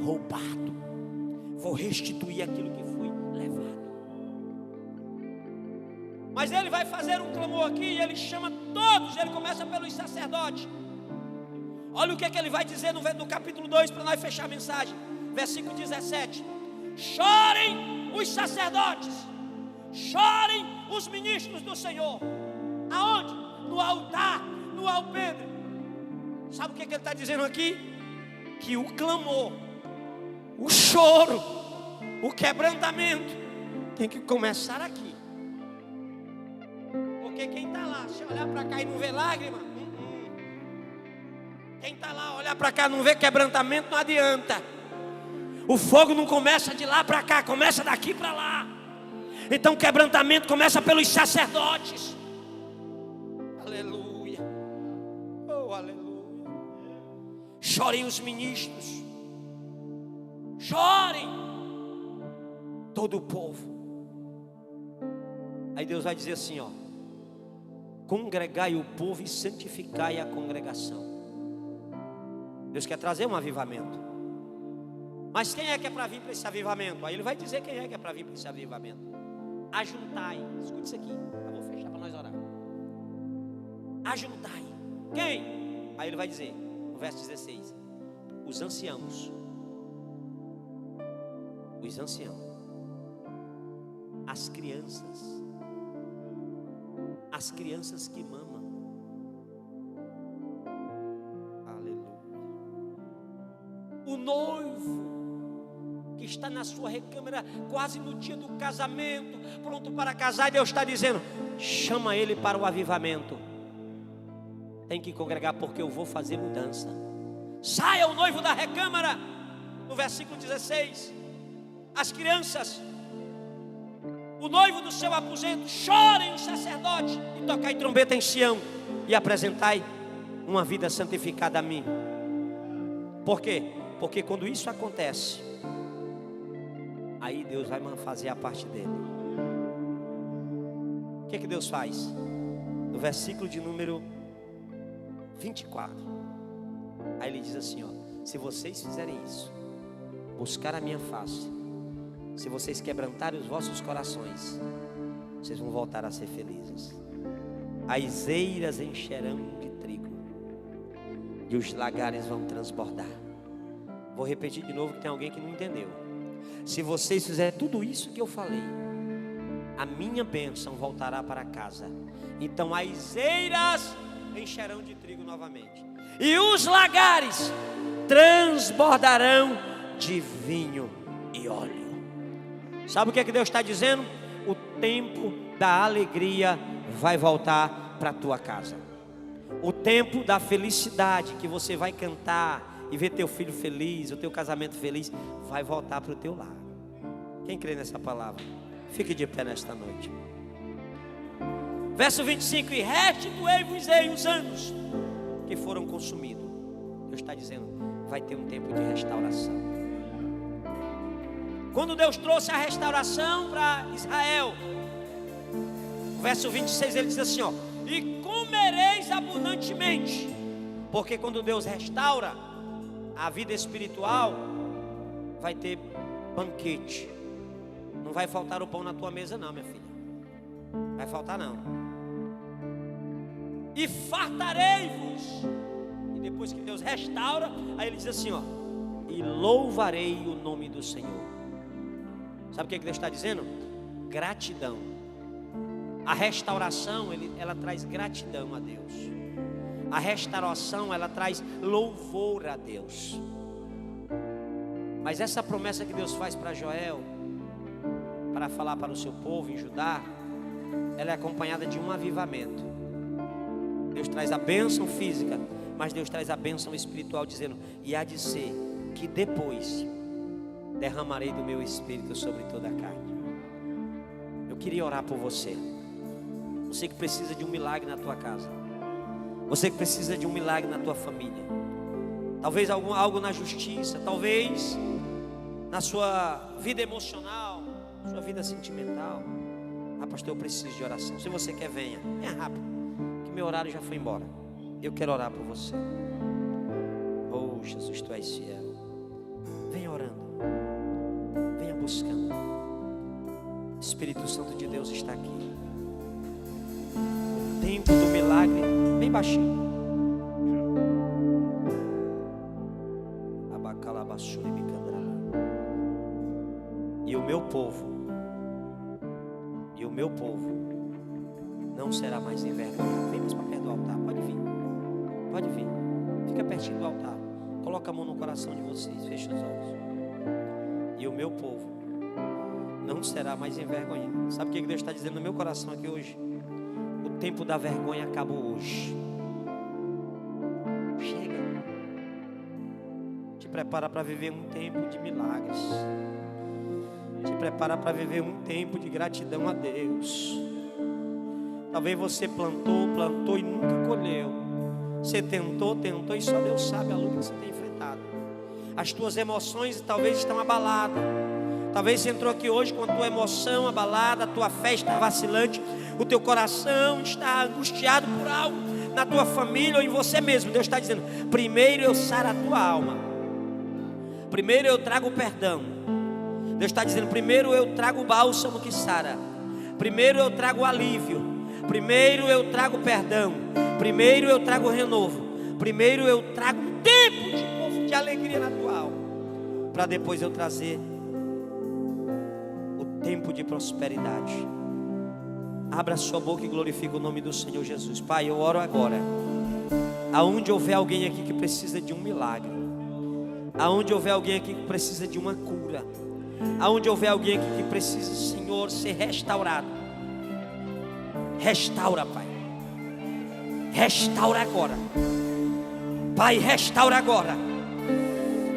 roubado, vou restituir aquilo que foi levado. Mas ele vai fazer um clamor aqui e ele chama todos. Ele começa pelos sacerdotes. Olha o que ele vai dizer no capítulo 2, para nós fechar a mensagem. Versículo 17: chorem os sacerdotes, chorem os ministros do Senhor. Aonde? No altar, no alpendre. Sabe o que ele está dizendo aqui? Que o clamor, o choro, o quebrantamento tem que começar aqui. Porque quem está lá, se olhar para cá e não vê lágrima, quem está lá, olhar para cá, não vê quebrantamento, não adianta. O fogo não começa de lá para cá, começa daqui para lá. Então quebrantamento começa pelos sacerdotes. Aleluia. Oh, aleluia. Chorem os ministros, chorem todo o povo. Aí Deus vai dizer assim, ó: congregai o povo e santificai a congregação. Deus quer trazer um avivamento. Mas quem é que é para vir para esse avivamento? Aí ele vai dizer quem é que é para vir para esse avivamento. Ajuntai, escute isso aqui, eu vou fechar para nós orar. Ajuntai, quem? Aí ele vai dizer, no verso 16: os anciãos, as crianças que mamam. Aleluia. O noivo que está na sua recâmara, quase no dia do casamento, pronto para casar, e Deus está dizendo: chama ele para o avivamento. Tem que congregar, porque eu vou fazer mudança. Saia o noivo da recâmara. No versículo 16: as crianças, o noivo do seu aposento, chorem os sacerdotes, e tocai trombeta em Sião, e apresentai uma vida santificada a mim. Por quê? Porque quando isso acontece, aí Deus vai fazer a parte dele. O que Deus faz? No versículo de número 24, aí ele diz assim, ó: se vocês fizerem isso, buscar a minha face, se vocês quebrantarem os vossos corações, vocês vão voltar a ser felizes. As eiras encherão de trigo e os lagares vão transbordar. Vou repetir de novo, que tem alguém que não entendeu. Se vocês fizerem tudo isso que eu falei, a minha bênção voltará para casa. Então as eiras encherão de trigo novamente, e os lagares transbordarão de vinho e óleo. Sabe o que Deus está dizendo? O tempo da alegria vai voltar para a tua casa. O tempo da felicidade, que você vai cantar e ver teu filho feliz, o teu casamento feliz, vai voltar para o teu lar. Quem crê nessa palavra? Fique de pé nesta noite. Verso 25: e restituei-vos-ei os anos que foram consumidos. Deus está dizendo, vai ter um tempo de restauração. Quando Deus trouxe a restauração para Israel, verso 26, ele diz assim, ó: e comereis abundantemente. Porque quando Deus restaura a vida espiritual, vai ter banquete. Não vai faltar o pão na tua mesa não, minha filha. Vai faltar não. E fartarei-vos. E depois que Deus restaura, aí ele diz assim, ó: e louvarei o nome do Senhor. Sabe o que Deus está dizendo? Gratidão. A restauração, ela traz gratidão a Deus. A restauração, ela traz louvor a Deus. Mas essa promessa que Deus faz para Joel, para falar para o seu povo em Judá, ela é acompanhada de um avivamento. Deus traz a bênção física, mas Deus traz a bênção espiritual, dizendo: e há de ser que depois derramarei do meu espírito sobre toda a carne. Eu queria orar por você. Você que precisa de um milagre na tua casa, você que precisa de um milagre na tua família, talvez algo na justiça, talvez na sua vida emocional, sua vida sentimental. Ah, pastor, eu preciso de oração. Se você quer, venha rápido, que meu horário já foi embora. Eu quero orar por você. Jesus, tu és fiel. Venha orando, venha buscando. O Espírito Santo de Deus está aqui. O tempo do milagre, bem baixinho. E o meu povo não será mais envergonhado. Vem mais para perto do altar, pode vir, fica pertinho do altar, coloca a mão no coração de vocês, fecha os olhos. E o meu povo não será mais envergonhado. Sabe o que Deus está dizendo no meu coração aqui hoje? O tempo da vergonha acabou hoje. Chega. Te prepara para viver um tempo de milagres. Te prepara para viver um tempo de gratidão a Deus. Talvez você plantou e nunca colheu. Você tentou e só Deus sabe a luta que você tem enfrentado. As tuas emoções talvez estão abaladas. Talvez você entrou aqui hoje com a tua emoção abalada, a tua fé está vacilante, o teu coração está angustiado por algo na tua família ou em você mesmo. Deus está dizendo: primeiro eu saro a tua alma, primeiro eu trago o perdão. Deus está dizendo: primeiro eu trago o bálsamo que sara, primeiro eu trago o alívio, primeiro eu trago o perdão, primeiro eu trago o renovo, primeiro eu trago um tempo de alegria na tua alma, para depois eu trazer o tempo de prosperidade. Abra sua boca e glorifique o nome do Senhor Jesus. Pai, eu oro agora, aonde houver alguém aqui que precisa de um milagre, aonde houver alguém aqui que precisa de uma cura, aonde houver alguém aqui que precisa, Senhor, ser restaurado, restaura, Pai, restaura agora, Pai, restaura agora.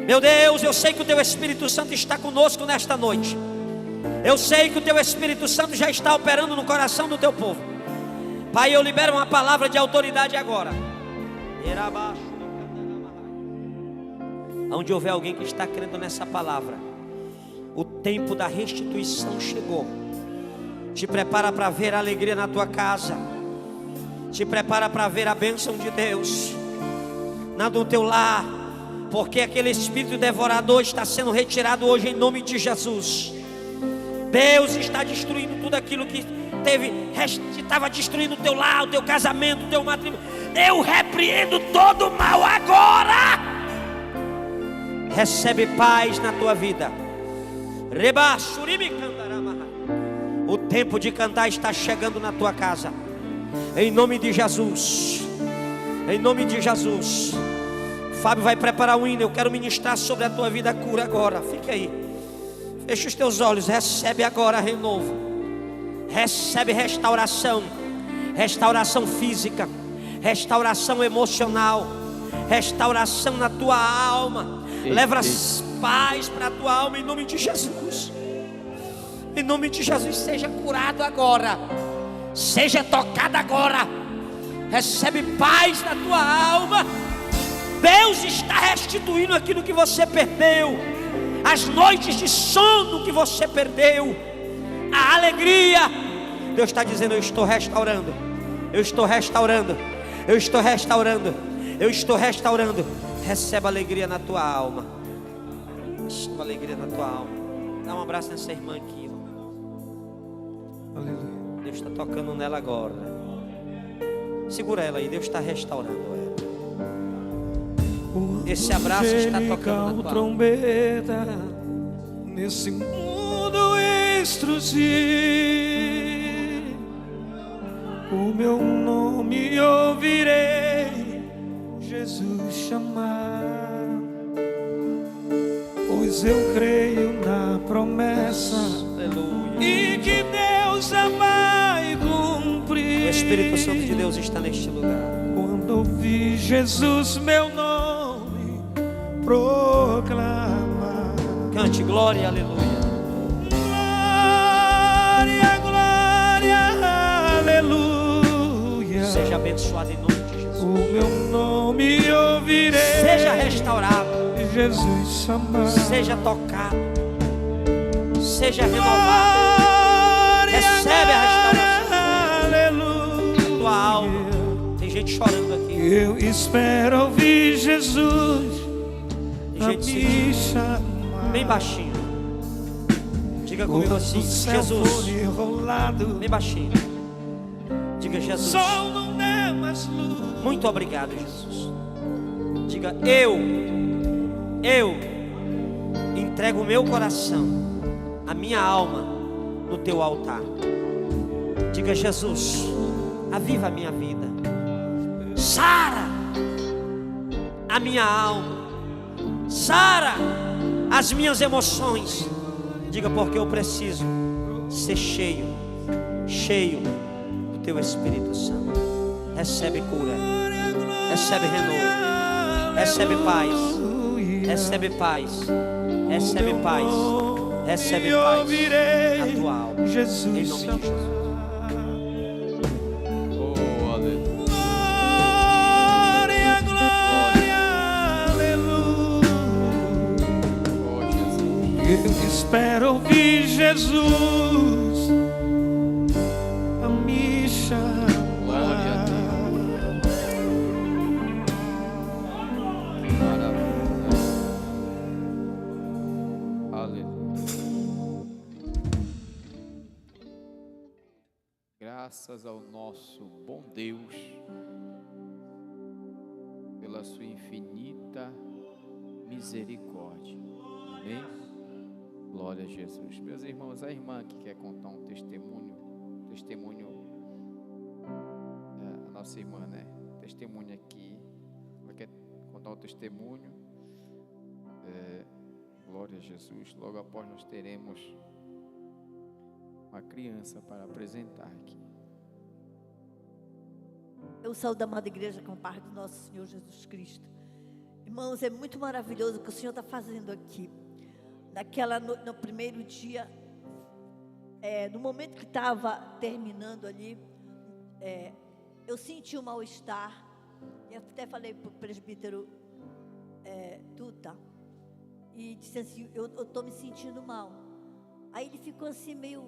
Meu Deus, eu sei que o Teu Espírito Santo está conosco nesta noite. Eu sei que o Teu Espírito Santo já está operando no coração do Teu povo. Pai, eu libero uma palavra de autoridade agora. Onde houver alguém que está crendo nessa palavra, o tempo da restituição chegou. Te prepara para ver a alegria na tua casa. Te prepara para ver a bênção de Deus no teu lar. Porque aquele espírito devorador está sendo retirado hoje em nome de Jesus. Deus está destruindo tudo aquilo que estava destruindo o teu lar, o teu casamento, o teu matrimônio. Eu repreendo todo o mal agora. Recebe paz na tua vida. O tempo de cantar está chegando na tua casa. Em nome de Jesus. Em nome de Jesus. Fábio vai preparar um hino. Eu quero ministrar sobre a tua vida a cura agora. Fique aí. Fecha os teus olhos. Recebe agora renovo. Recebe restauração. Restauração física. Restauração emocional. Restauração na tua alma. Leva paz para a tua alma em nome de Jesus. Em nome de Jesus, seja curado agora. Seja tocado agora. Recebe paz na tua alma. Deus está restituindo aquilo que você perdeu. As noites de sono que você perdeu. A alegria. Deus está dizendo: eu estou restaurando. Eu estou restaurando. Eu estou restaurando. Eu estou restaurando. Receba alegria na tua alma. Receba alegria na tua alma. Dá um abraço nessa irmã aqui. Aleluia. Deus está tocando nela agora. Segura ela aí. Deus está restaurando ela. Esse abraço está tocando na tua trombeta nesse mundo extrudir, o meu nome ouvirei Jesus chamar, pois eu creio na promessa. Aleluia. E que Deus vai cumprir. O Espírito Santo de Deus está neste lugar. Quando ouvi Jesus meu nome proclamar. Cante glória, aleluia. Glória, glória, aleluia. Seja abençoado em nome de Jesus. O meu nome ouvirei. Seja restaurado. Jesus chamar. Seja tocado. Seja renovado. Recebe a restauração. Aleluia. Tua alma. Tem gente chorando aqui. Eu espero ouvir Jesus Tem gente sentindo. Bem baixinho. Diga comigo assim: Jesus. Bem baixinho. Diga: Jesus. Muito obrigado, Jesus. Diga: eu entrego o meu coração, a minha alma no teu altar. Diga: Jesus, aviva a minha vida, sara a minha alma, sara as minhas emoções. Diga: porque eu preciso ser cheio do teu Espírito Santo. Recebe cura, recebe renovo, recebe paz, recebe paz, recebe paz, recebe paz na tua alma, em nome de Jesus. Oh, aleluia. Oh, Jesus. Eu espero ouvir Jesus a me chamar. Glória a Deus. Maravilha. Aleluia. Graças ao nosso bom Deus pela sua infinita misericórdia. Amém? Glória a Jesus. Meus irmãos, a irmã que quer contar um testemunho, a nossa irmã, né? Testemunha aqui, ela quer contar um testemunho. Glória a Jesus. Logo após nós teremos uma criança para apresentar aqui. Eu saúdo a amada igreja com a paz do nosso Senhor Jesus Cristo. Irmãos, é muito maravilhoso o que o Senhor está fazendo aqui. No primeiro dia, no momento que estava terminando ali, eu senti um mal-estar. Eu até falei para o presbítero Tuta, e disse assim: eu estou me sentindo mal. Aí ele ficou assim meio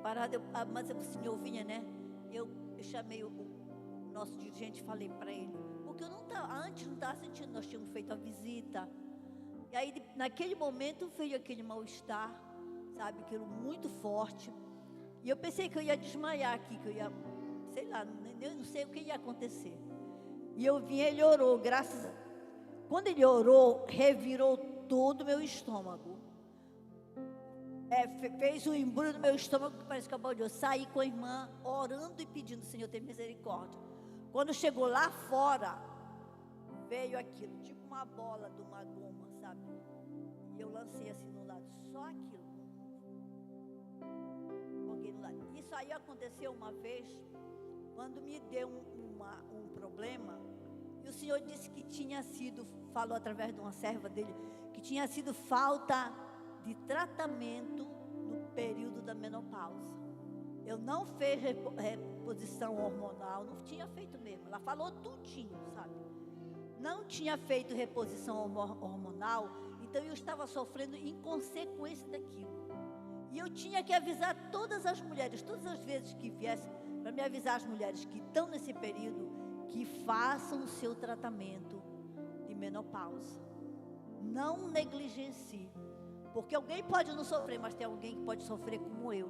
parado, mas o senhor vinha, né? Eu chamei o nosso dirigente e falei para ele, porque eu antes não estava sentindo, nós tínhamos feito a visita. E aí naquele momento veio aquele mal-estar, sabe, aquilo muito forte. E eu pensei que eu ia desmaiar aqui, que eu ia, sei lá, eu não sei o que ia acontecer. E eu vim, ele orou, quando ele orou, revirou todo o meu estômago. Fez um embrulho no meu estômago que parece que eu saí com a irmã orando e pedindo: Senhor, tem misericórdia. Quando chegou lá fora, veio aquilo, tipo uma bola de uma goma, sabe? E eu lancei assim no lado, só aquilo. Joguei no lado. Isso aí aconteceu uma vez, quando me deu um problema, e o Senhor disse que tinha sido, falou através de uma serva dele, que tinha sido falta de tratamento no período da menopausa. Eu não fiz reposição hormonal, não tinha feito mesmo. Ela falou tudinho, sabe? Não tinha feito reposição hormonal, então eu estava sofrendo em consequência daquilo. E eu tinha que avisar todas as mulheres, todas as vezes que viessem, para me avisar as mulheres que estão nesse período, que façam o seu tratamento de menopausa. Não negligencie. Porque alguém pode não sofrer, mas tem alguém que pode sofrer como eu,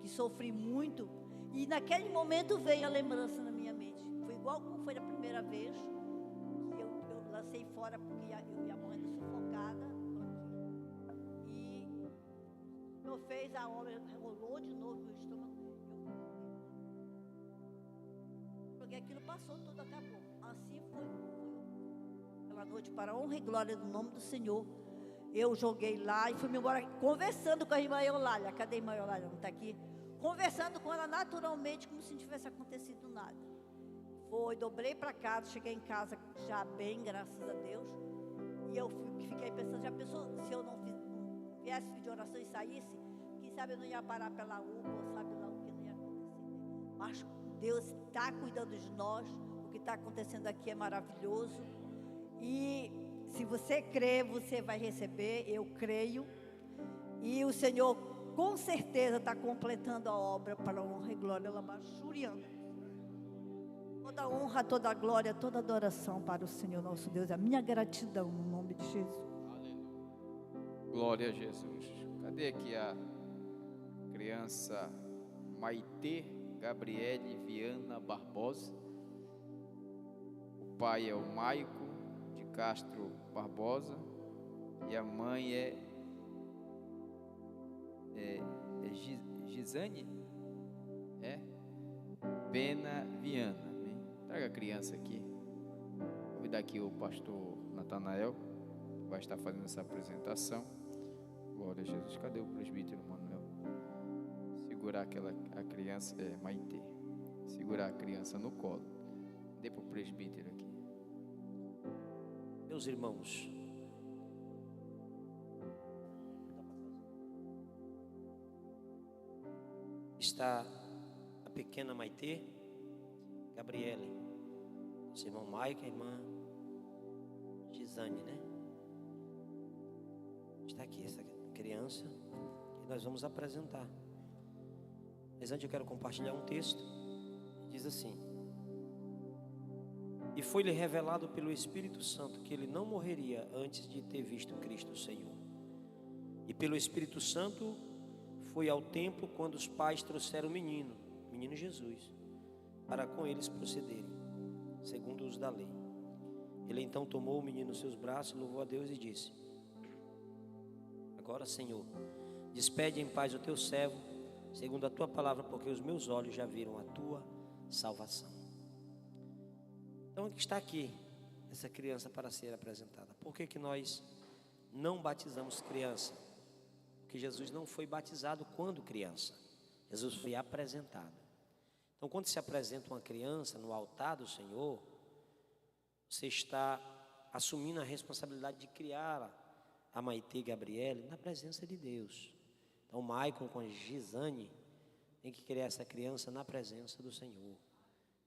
que sofri muito. E naquele momento veio a lembrança na minha mente. Foi igual como foi a primeira vez, que eu lancei fora porque eu ia morrendo sufocada. E eu fez a obra, rolou de novo meu estômago. Porque aquilo passou, tudo acabou. Assim foi. Aquela noite, para a honra e glória do nome do Senhor, eu joguei lá e fui embora conversando com a irmã Eulália. Cadê a irmã Eulália? Não está aqui? Conversando com ela naturalmente, como se não tivesse acontecido nada. Dobrei para casa, cheguei em casa já bem, graças a Deus. E eu fiquei pensando, já pensou, se eu não viesse de oração e saísse, quem sabe eu não ia parar pela UPA, sabe lá o que não ia acontecer. Mas Deus está cuidando de nós, o que está acontecendo aqui é maravilhoso. E se você crê, você vai receber, eu creio. E o Senhor, com certeza, está completando a obra para a honra e glória. Toda honra, toda glória, toda adoração para o Senhor nosso Deus. A minha gratidão no nome de Jesus. Glória a Jesus. Cadê aqui a criança Maitê Gabriele Viana Barbosa? O pai é o Maico de Castro Barbosa e a mãe é Gisane Pena Viana. Amém? Traga a criança aqui. Vou convidar aqui o pastor Natanael, que vai estar fazendo essa apresentação. Glória a Jesus. Cadê o presbítero Manuel? Segurar a criança, Maitê. Segurar a criança no colo. Dê para o presbítero aqui. Meus irmãos, está a pequena Maitê Gabriele, nosso irmão Maico, a irmã Gisane, né? Está aqui essa criança que nós vamos apresentar. Mas antes eu quero compartilhar um texto. Diz assim: e foi-lhe revelado pelo Espírito Santo que ele não morreria antes de ter visto Cristo Senhor. E pelo Espírito Santo foi ao templo quando os pais trouxeram o menino Jesus, para com eles procederem, segundo os da lei. Ele então tomou o menino nos seus braços, louvou a Deus e disse: agora, Senhor, despede em paz o teu servo, segundo a tua palavra, porque os meus olhos já viram a tua salvação. Então está aqui essa criança para ser apresentada. Por que nós não batizamos criança? Porque Jesus não foi batizado quando criança. Jesus foi apresentado. Então, quando se apresenta uma criança no altar do Senhor, você está assumindo a responsabilidade de criar a Maitê Gabriele na presença de Deus. Então, Maicon com a Gisane tem que criar essa criança na presença do Senhor.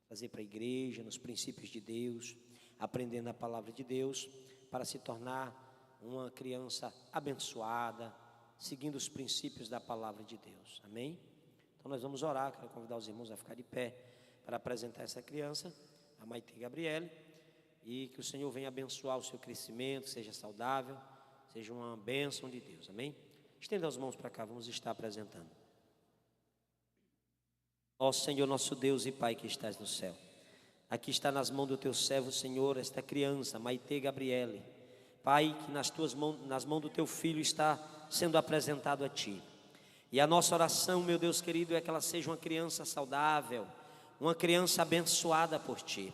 Trazer para a igreja, nos princípios de Deus, aprendendo a palavra de Deus, para se tornar uma criança abençoada, seguindo os princípios da palavra de Deus. Amém? Então nós vamos orar. Quero convidar os irmãos a ficar de pé para apresentar essa criança, a Maitê Gabriele, e que o Senhor venha abençoar o seu crescimento, seja saudável, seja uma bênção de Deus. Amém? Estenda as mãos para cá, vamos estar apresentando. Ó Senhor, nosso Deus e Pai que estás no céu, aqui está nas mãos do teu servo, Senhor, esta criança, Maitê Gabriele. Pai, que nas mãos do teu filho está sendo apresentado a ti. E a nossa oração, meu Deus querido, é que ela seja uma criança saudável, uma criança abençoada por ti,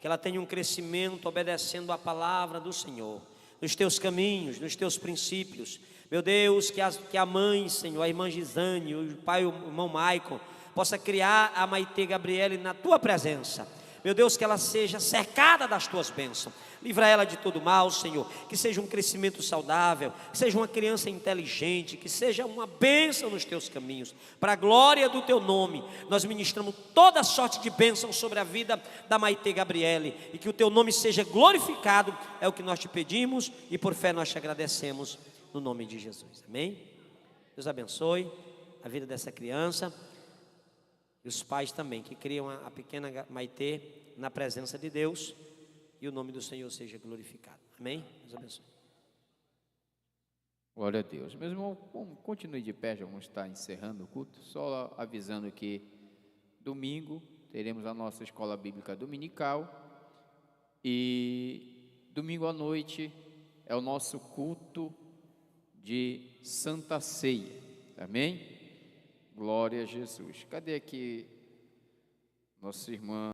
que ela tenha um crescimento obedecendo a palavra do Senhor, nos teus caminhos, nos teus princípios. Meu Deus, que a mãe, Senhor, a irmã Gisane, o pai, o irmão Maicon, possa criar a Maitê Gabriele na tua presença. Meu Deus, que ela seja cercada das tuas bênçãos. Livra ela de todo mal, Senhor. Que seja um crescimento saudável, que seja uma criança inteligente, que seja uma bênção nos teus caminhos. Para a glória do teu nome, nós ministramos toda sorte de bênção sobre a vida da Maitê Gabriele. E que o teu nome seja glorificado, é o que nós te pedimos e por fé nós te agradecemos, no nome de Jesus. Amém? Deus abençoe a vida dessa criança. E os pais também, que criam a pequena Maitê na presença de Deus. E o nome do Senhor seja glorificado. Amém? Deus abençoe. Glória a Deus. Meu irmão, continue de pé, já vamos estar encerrando o culto. Só avisando que domingo teremos a nossa escola bíblica dominical. E domingo à noite é o nosso culto de Santa Ceia. Amém? Glória a Jesus. Cadê aqui nossa irmã